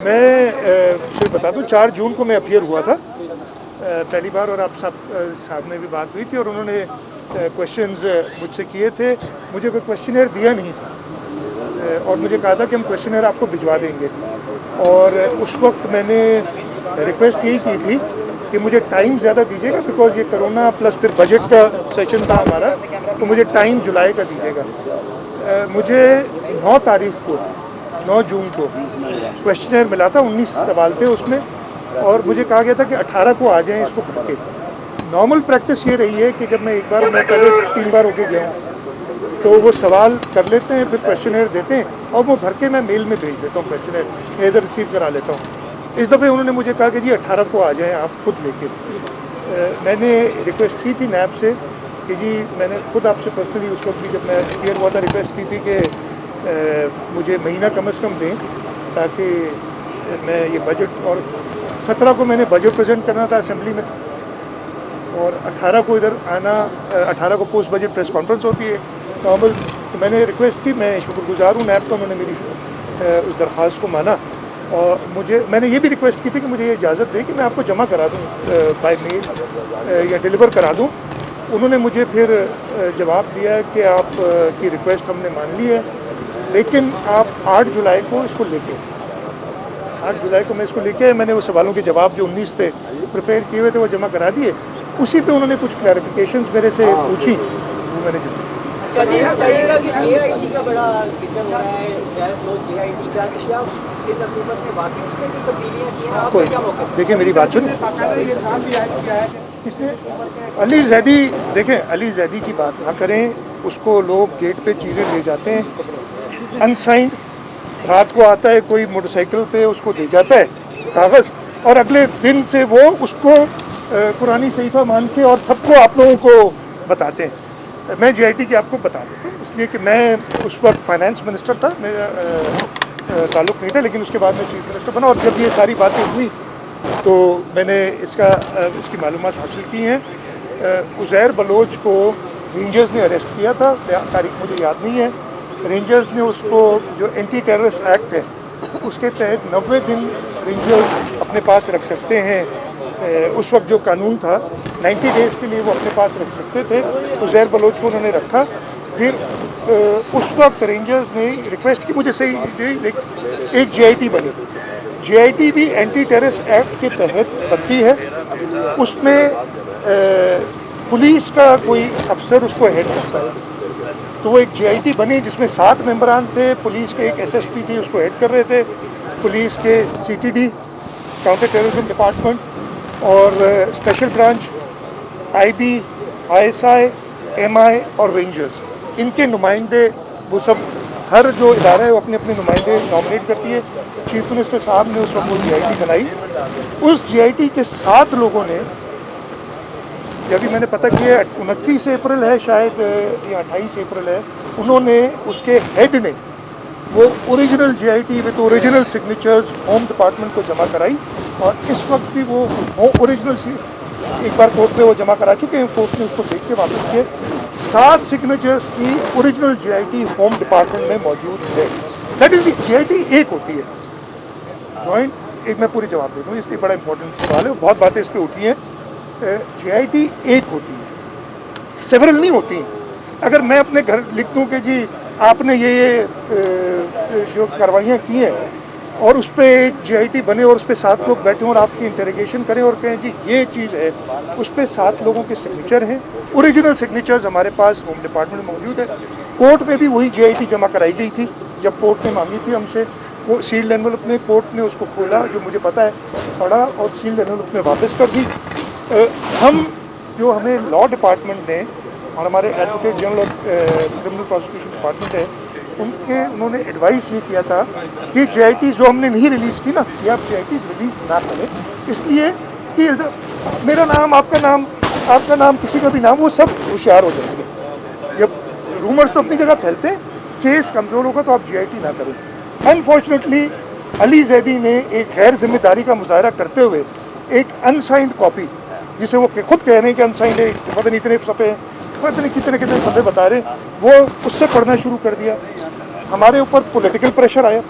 मैं फिर बता दूं 4 जून को मैं अपीयर हुआ था पहली बार, और आप साहब में भी बात हुई थी और उन्होंने क्वेश्चंस मुझसे किए थे। मुझे कोई क्वेश्चनर दिया नहीं था और मुझे कहा था कि हम क्वेश्चनर आपको भिजवा देंगे, और उस वक्त मैंने रिक्वेस्ट यही की थी कि मुझे टाइम ज़्यादा दीजिएगा, बिकॉज ये कोरोना प्लस फिर बजट का सेशन था हमारा, तो मुझे टाइम जुलाई का दीजिएगा। मुझे 9 जून को क्वेश्चनर मिला था, 19 सवाल थे उसमें, और मुझे कहा गया था कि 18 को आ जाएं इसको भर के। नॉर्मल प्रैक्टिस ये रही है कि जब मैं पहले 3 बार होके गया हूँ, तो वो सवाल कर लेते हैं, फिर क्वेश्चनर देते हैं और वो भर के मैं मेल में भेज देता हूँ, क्वेश्चनर इधर रिसीव करा लेता हूँ। इस दफ़े उन्होंने मुझे कहा कि जी 18 को आ जाएं आप खुद लेके। मैंने रिक्वेस्ट की थी नैब से कि जी, मैंने खुद आपसे पर्सनली उस वक्त भी जब मैं क्लियर हुआ था रिक्वेस्ट की थी कि मुझे महीना कम से कम दें, ताकि मैं ये बजट, और 17 को मैंने बजट प्रेजेंट करना था असेंबली में, और 18 को इधर आना, 18 को पोस्ट बजट प्रेस कॉन्फ्रेंस होती है नॉर्मल। तो मैंने रिक्वेस्ट की, मैं शुक्रगुजार हूँ नैब का, उन्होंने मेरी उस दरख्वास्त को माना, और मैंने ये भी रिक्वेस्ट की थी कि मुझे ये इजाज़त दे कि मैं आपको जमा करा दूँ बाय मेल या डिलीवर करा दूँ। उन्होंने मुझे फिर जवाब दिया कि आप की रिक्वेस्ट हमने मान ली है, लेकिन आप 8 जुलाई को इसको लेके 8 जुलाई को मैं इसको लेके, मैंने वो सवालों के जवाब जो 19 थे प्रिपेयर किए हुए थे वो जमा करा दिए। उसी पे उन्होंने कुछ क्लैरिफिकेशंस मेरे से पूछी, वो मैंने जो का बड़ा जिक्र हो रहा है, JIT का क्या इस हुकूमत में वाकई में तब्दीलियां की हैं? कोई देखिए, मेरी बात सुनिए। अली जैदी, देखें, अली जैदी की बात ना करें, उसको लोग गेट पे चीज़ें ले जाते हैं अनसाइंड, रात को आता है कोई मोटरसाइकिल पे, उसको दे जाता है कागज़, और अगले दिन से वो उसको कुरानी सहीफा मान के और सबको आप लोगों को बताते हैं। मैं JIT की आपको बता देता हूँ, इसलिए कि मैं उस वक्त फाइनेंस मिनिस्टर था, मेरा ताल्लुक नहीं था, लेकिन उसके बाद मैं चीफ मिनिस्टर बना, और जब ये सारी बातें हुई तो मैंने इसकी मालूमात हासिल की हैं। उज़ैर बलोच को रेंजर्स ने अरेस्ट किया था, तारीख मुझे याद नहीं है। रेंजर्स ने उसको, जो एंटी टेररिस्ट एक्ट है उसके तहत 90 दिन रेंजर्स अपने पास रख सकते हैं। उस वक्त जो कानून था 90 डेज़ के लिए वो अपने पास रख सकते थे। उज़ैर बलोच को उन्होंने रखा। फिर उस वक्त रेंजर्स ने रिक्वेस्ट की मुझे, सही एक JIT बनी। JIT भी एंटी टेररिस्ट एक्ट के तहत बनती है। उसमें पुलिस का कोई अफसर उसको हेड करता है, तो वो एक JIT बनी जिसमें 7 मेंबरान थे। पुलिस के एक SSP थी, उसको हेड कर रहे थे, पुलिस के CTD काउंटर टेररिज्म डिपार्टमेंट, और special branch, IB, ISI, MI और रेंजर्स, इनके नुमाइंदे, वो सब, हर जो इदारा है वो अपने अपने नुमाइंदे नॉमिनेट करती है। चीफ मिनिस्टर साहब ने उस वक्त वो JIT बनाई। उस JIT के 7 लोगों ने, जब भी मैंने पता किया 29 अप्रैल है शायद या 28 अप्रैल है, उन्होंने, उसके हेड ने वो original JIT with original signatures home department को जमा कराई, और इस वक्त भी वो ओरिजिनल एक बार कोर्ट में वो जमा करा चुके हैं, कोर्ट ने उसको देख के वापस किए। 7 सिग्नेचर्स की ओरिजिनल JIT होम डिपार्टमेंट में मौजूद है। दैट इज JIT एक होती है जॉइंट। एक मैं पूरी जवाब दे दूँ, इसलिए बड़ा इंपॉर्टेंट सवाल है, बहुत बातें इस पर उठी हैं। JIT एक होती है, सेवरल नहीं होती हैं। अगर मैं अपने घर लिख दूँ कि जी आपने ये जो कार्रवाइयाँ की हैं, और उस पर एक JIT बने और उस पर 7 लोग बैठे हों और आपकी इंटरोगेशन करें और कहें जी ये चीज़ है, उस पर 7 लोगों के सिग्नेचर हैं, ओरिजिनल सिग्नेचर्स हमारे पास होम डिपार्टमेंट में मौजूद है। कोर्ट में भी वही JIT जमा कराई गई थी जब कोर्ट ने मांगी थी हमसे। वो सील्ड एनवलप में कोर्ट ने उसको खोला, जो मुझे पता है, पढ़ा और सील्ड एनवलप में वापस कर दी। हम, जो हमें लॉ डिपार्टमेंट ने और हमारे advocate general of criminal prosecution department है, उन्होंने एडवाइस ये किया था कि JIT जो हमने नहीं रिलीज़ की ना, ये आप JIT रिलीज़ ना करें, इसलिए कि मेरा नाम, आपका नाम, किसी का भी नाम, वो सब होशियार हो जाएंगे। जब रूमर्स तो अपनी जगह फैलते हैं, केस कमज़ोर होगा तो आप JIT ना करें। अनफॉर्चुनेटली अली जैदी ने एक गैर जिम्मेदारी का मुजाहरा करते हुए एक अनसाइंड कॉपी, जिसे वो खुद कह रहे हैं कि अनसाइंड है, पता नहीं इतने सफ़े, पता नहीं कितने कितने बंदे बता रहे, वो उससे पढ़ना शुरू कर दिया। हमारे ऊपर पॉलिटिकल प्रेशर आया,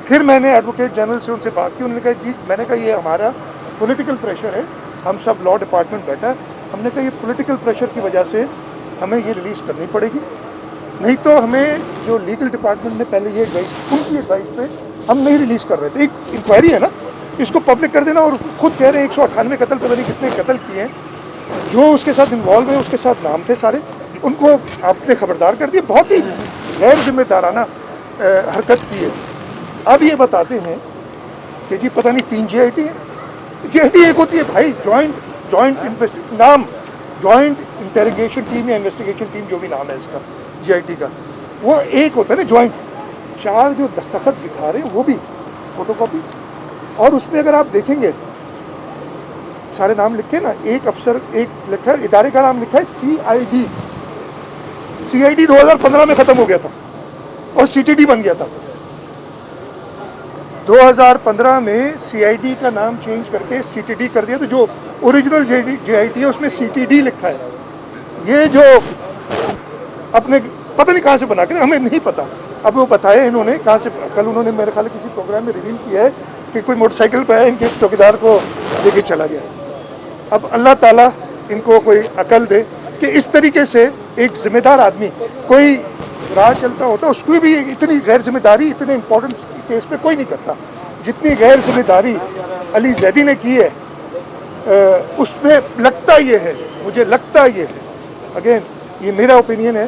پھر میں نے ایڈوکیٹ جنرل سے ان سے بات کی, انہوں نے کہا جی, میں نے کہا یہ ہمارا پولیٹیکل پریشر ہے, ہم سب لا ڈپارٹمنٹ بیٹھا ہے, ہم نے کہا یہ پولیٹیکل پریشر کی وجہ سے ہمیں یہ ریلیز کرنی پڑے گی, نہیں تو ہمیں جو لیگل ڈپارٹمنٹ نے پہلے یہ ایڈوائز, ان کی ایڈوائز پہ ہم نہیں ریلیز کر رہے تھے. ایک انکوائری ہے نا, اس کو پبلک کر دینا, اور خود کہہ رہے ہیں 198 قتل پتہ نہیں کتنے قتل کیے ہیں, جو اس کے ساتھ انوالو ہیں اس کے ساتھ نام تھے سارے, ان کو آپ نے خبردار کر دیا. بہت ہی غیر ذمہ دارانہ حرکت کی ہے. اب یہ بتاتے ہیں کہ جی پتہ نہیں 3 GIT ہیں. GIT ایک ہوتی ہے بھائی, جوائنٹ نام جوائنٹ انٹیروگیشن ٹیم یا انویسٹیگیشن ٹیم, جو بھی نام ہے اس کا GIT کا, وہ ایک ہوتا ہے نا جوائنٹ. 4 جو دستخط دکھا رہے ہیں وہ بھی فوٹو کاپی, اور اس میں اگر آپ دیکھیں گے سارے نام لکھے نا, ایک افسر ایک لکھا ہے, ادارے کا نام لکھا ہے CID. CID 2015 میں ختم ہو گیا تھا اور CTD بن گیا تھا. 2015 میں CID کا نام چینج کر کے CTD کر دیا, تو جو اوریجنل GIT ہے اس میں CTD لکھا ہے. یہ جو اپنے پتہ نہیں کہاں سے بنا کے, ہمیں نہیں پتا. اب وہ بتایا انہوں نے کہاں سے, کل انہوں نے میرے خیال کسی پروگرام میں ریویل کیا ہے کہ کوئی موٹر سائیکل پہ ہے, ان کے چوکیدار کو لے کے چلا گیا. اب اللہ تعالیٰ ان کو کوئی عقل دے کہ اس طریقے سے ایک ذمہ دار آدمی, کوئی راہ چلتا ہوتا اس کو بھی اتنی غیر ذمہ داری اتنے امپورٹنٹ کیس پہ کوئی نہیں کرتا جتنی غیر ذمہ داری علی زیدی نے کی ہے. اس میں لگتا یہ ہے, مجھے لگتا یہ ہے, اگین یہ میرا اوپینین ہے,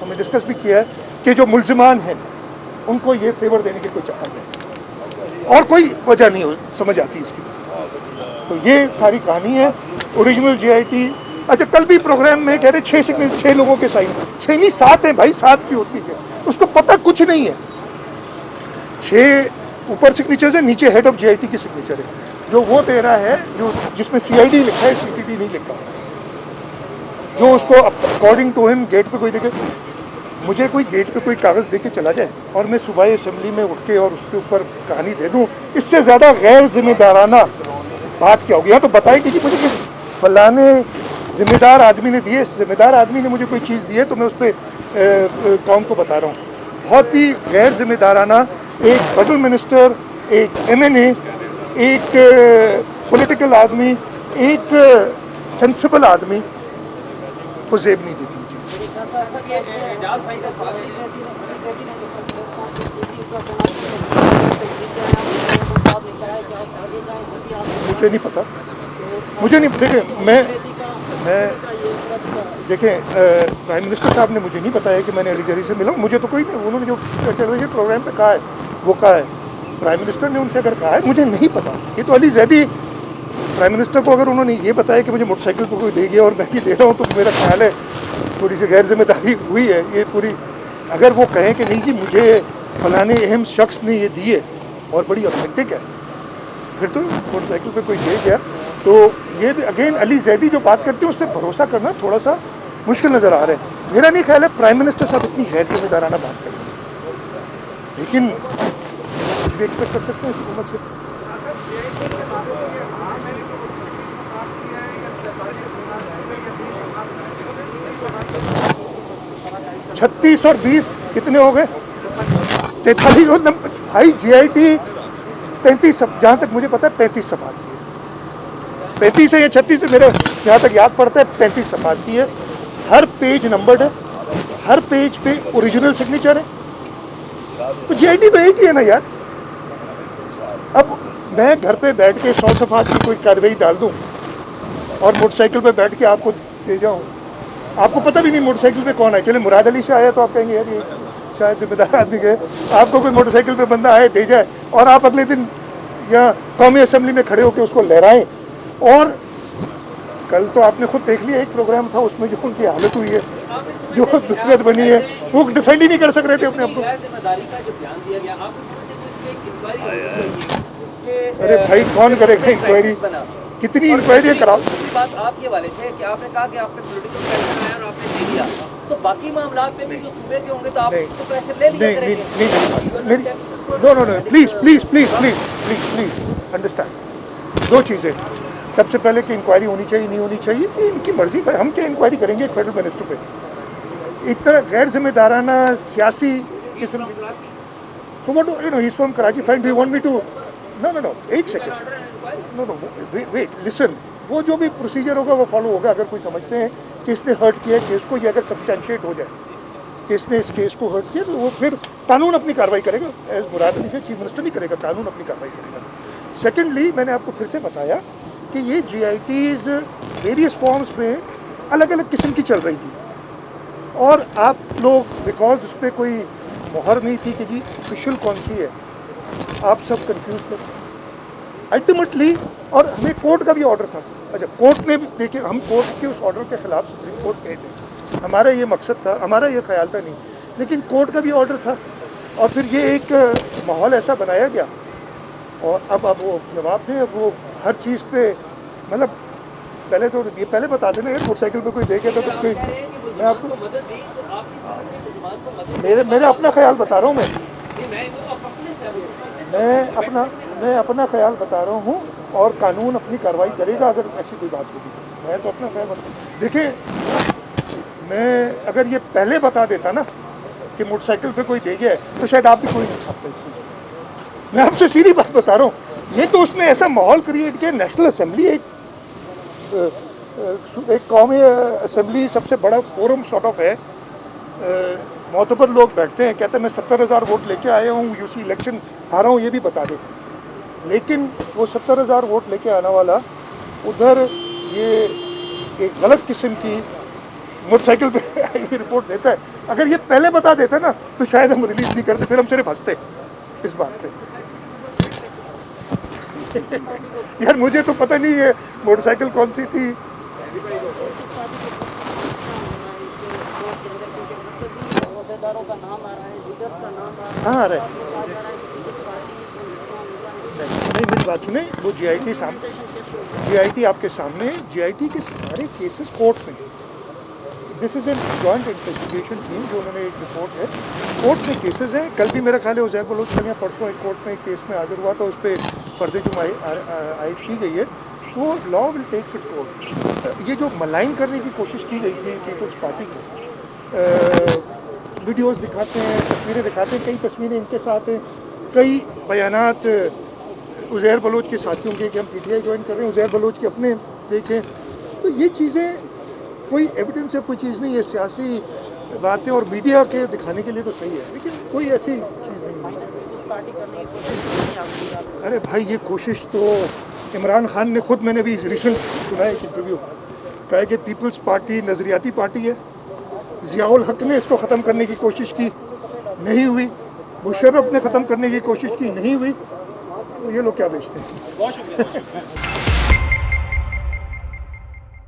ہم نے ڈسکس بھی کیا ہے, کہ جو ملزمان ہیں ان کو یہ فیور دینے کی کوئی چکر نہیں, اور کوئی وجہ نہیں سمجھ آتی اس کی. تو یہ ساری کہانی ہے. Original GIT. اچھا کل بھی پروگرام میں کہہ رہے 6 لوگوں کے سائن, 6 نہیں 7 ہیں بھائی, 7 کی ہوتی ہے, اس کو پتہ کچھ نہیں ہے. 6 اوپر سگنیچرز ہیں, نیچے ہیڈ آف GIT کی سگنیچر ہے, جو وہ دے رہا ہے جو جس میں CID لکھا ہے, CTD نہیں لکھا, جو اس کو اکارڈنگ ٹو ہم گیٹ پہ کوئی دیکھے. مجھے کوئی گیٹ پہ کوئی کاغذ دے کے چلا جائے اور میں صبح اسمبلی میں اٹھ کے اور اس کے اوپر کہانی دے دوں, اس سے زیادہ غیر ذمہ دارانہ بات کیا ہوگی. تو بتائیں کہ جی مجھے فلانے ذمہ دار آدمی نے دیے, اس ذمہ دار آدمی نے مجھے کوئی چیز دی ہے تو میں اس پہ قوم کو بتا رہا ہوں. بہت ہی غیر ذمہ دارانہ ایک فیڈرل منسٹر, ایک MNA, ایک پولیٹیکل آدمی, ایک سینسیبل آدمی کو زیب نہیں دیتی. مجھے نہیں پتا, مجھے نہیں, دیکھیں پرائم منسٹر صاحب نے مجھے نہیں بتایا کہ میں نے علی زیدی سے ملا ہوں. مجھے تو کوئی نہیں, انہوں نے جو ٹیلی ویژن پروگرام پہ کہا ہے وہ کہا ہے. پرائم منسٹر نے ان سے اگر کہا ہے, مجھے نہیں پتا. یہ تو علی زیدی, پرائم منسٹر کو اگر انہوں نے یہ بتایا کہ مجھے موٹر سائیکل پہ کوئی دے گیا اور میں یہ دے رہا ہوں, تو میرا خیال ہے تھوڑی سی غیر ذمہ داری ہوئی ہے یہ پوری. اگر وہ کہیں کہ نہیں جی مجھے فلانے اہم شخص نے یہ دی ہے اور بڑی اوتھینٹک ہے, پھر تو موٹر سائیکل پہ کوئی دے گیا. تو یہ بھی اگین علی زیدی جو بات کرتے ہیں اس پہ بھروسہ کرنا تھوڑا سا مشکل نظر آ رہا ہے. میرا نہیں خیال ہے پرائم منسٹر صاحب اتنی غیر ذمہ دارانہ بات کریں گے, لیکن بھی ایکسپیکٹ کر سکتے ہیں اس حکومت سے. 36 اور 20 کتنے ہو گئے, 43. بھائی GIT 35, جہاں تک مجھے پتا ہے 35 صفحات کی ہے, 35 ہے یا 36 ہے, میرے جہاں تک یاد پڑتا ہے 35 صفحات کی ہے. ہر پیج نمبرڈ ہے, ہر پیج پہ اوریجنل سگنیچر ہے. تو GIT تو ایک ہی ہے نا یار. اب میں گھر پہ بیٹھ کے 100 صفحات کی کوئی کارروائی ڈال دوں اور موٹر سائیکل پہ بیٹھ کے آپ کو دے جاؤں, آپ کو پتہ بھی نہیں موٹر سائیکل پہ کون ہے. چلے مراد علی سے آیا تو آپ کہیں گے یار یہ شاید ذمہ دار آدمی گئے. آپ کو کوئی موٹر سائیکل پہ بندہ آئے دے جائے اور آپ اگلے دن یا قومی اسمبلی میں کھڑے ہو کے اس کو لہرائیں. اور کل تو آپ نے خود دیکھ لیا ایک پروگرام تھا اس میں جو ان کی حالت ہوئی ہے, جو دقت بنی ہے, وہ ڈیفینڈ ہی نہیں کر سک رہے تھے اپنے آپ کو. ارے بھائی کون کرے گا انکوائری, کتنی انکوائری کراؤ. بات آپ کے والے تھے کہ آپ نے کہا کہ آپ نے پولیٹیکل پریشر آیا اور آپ نے دے دیا, تو باقی معاملات پہ بھی جو صوبے کے ہوں گے تو آپ کو پریشر لے لیا کریں گے. نو پلیز انڈرسٹینڈ. 2 چیزیں, سب سے پہلے کہ انکوائری ہونی چاہیے نہیں ہونی چاہیے ان کی مرضی. ہم کیا انکوائری کریں گے ایک فیڈرل منسٹر پہ. ایک طرح غیر ذمہ دارانہ سیاسی قسم So what do you know? He's from Karachi. Fine. Do you want me to? No. एक second. No. Wait. Listen. वो जो भी प्रोसीजर होगा वो फॉलो होगा. अगर कोई समझते हैं कि इसने हर्ट किया केस को, ये अगर सब्सटेंशिएट हो जाए कि इसने इस केस को हर्ट किया, तो वो फिर कानून अपनी कार्रवाई करेगा. एज मुराद अली से चीफ मिनिस्टर नहीं करेगा, कानून अपनी कार्रवाई करेगा. सेकेंडली, मैंने आपको फिर से बताया कि ये GITs वेरियस फॉर्म्स में अलग अलग किस्म की चल रही थी, और आप लोग बिकॉज उस पर कोई मुहर नहीं थी कि जी ऑफिशियल कौन सी है, आप सब कंफ्यूज थे अल्टीमेटली. और हमें कोर्ट का भी ऑर्डर था. अच्छा, कोर्ट ने भी देखिए, हम कोर्ट के उस ऑर्डर के खिलाफ सुप्रीम कोर्ट गए थे. हमारा ये मकसद था, हमारा ये ख्याल था नहीं, लेकिन कोर्ट का भी ऑर्डर था, और फिर ये एक माहौल ऐसा बनाया गया. और अब वो जवाब दें. अब वो हर चीज़ पे मतलब पहले तो ये पहले बता देना, मोटरसाइकिल पे कोई देखे तो कोई, मैं आपको मदद दी तो आपकी समझने के जज्बात को मदद मेरा अपना ख्याल बता रहा हूँ. मैं अपना ख्याल बता रहा हूँ, और कानून अपनी कार्रवाई करेगा अगर ऐसी कोई बात होगी. मैं तो अपना ख्याल देखिए, मैं अगर ये पहले बता देता ना कि मोटरसाइकिल पे कोई दे गया है, तो शायद आप भी कोई नहीं छापता इसमें. मैं आपसे सीधी बात बता रहा हूँ. ये तो उसने ऐसा माहौल क्रिएट किया. नेशनल असेंबली एक कौमी असेंबली सबसे बड़ा फोरम सॉर्ट ऑफ है. मोतबर लोग बैठते हैं, कहते हैं मैं 70,000 वोट लेके आया हूँ, यूसी इलेक्शन हारा हूँ, ये भी बता दे. लेकिन वो 70,000 वोट लेके आने वाला उधर ये एक गलत किस्म की मोटरसाइकिल पे आई हुई रिपोर्ट देता है. अगर ये पहले बता देता ना तो शायद हम रिलीज नहीं करते, फिर हम सिर्फ हंसते इस बात पे. यार मुझे तो पता नहीं है मोटरसाइकिल कौन सी थी. का नाम आ रहा है, लीडर्स का नाम आ रहा है. हाँ आ रहा है. नहीं, मेरी बात सुने. वो GIT सामने, GIT आपके सामने, GIT के सारे केसेस कोर्ट में. This is an joint investigation team, जो उन्होंने एक रिपोर्ट है, कोर्ट में केसेस हैं. कल भी मेरा ख्याल है उज़ैर बलोच कल या परसों एक कोर्ट में एक केस में हाजिर हुआ, तो उस पर पर्दे जो आयद की गई है, तो law will take its course. ये जो मलाइन करने की कोशिश की गई थी पीपल्स पार्टी को, वीडियोस दिखाते हैं, तस्वीरें दिखाते हैं, कई तस्वीरें इनके साथ हैं, कई बयानात उज़ैर बलोच के साथियों के कि हम PTI ज्वाइन कर रहे हैं, उज़ैर बलोच के अपने देखें. तो ये चीज़ें कोई एविडेंस है, कोई चीज़ नहीं है, सियासी बातें और मीडिया के दिखाने के लिए तो सही है, लेकिन कोई ऐसी चीज़ नहीं है. अरे भाई, ये कोशिश तो इमरान खान ने खुद, मैंने भी रिसेंट सुना है एक इंटरव्यू, कहा कि पीपल्स पार्टी नजरियाती पार्टी है. ज़ियाउल हक ने इसको ख़त्म करने की कोशिश की, नहीं हुई. मुशर्रफ ने ख़त्म करने की कोशिश की, नहीं हुई. तो ये लोग क्या बेचते हैं.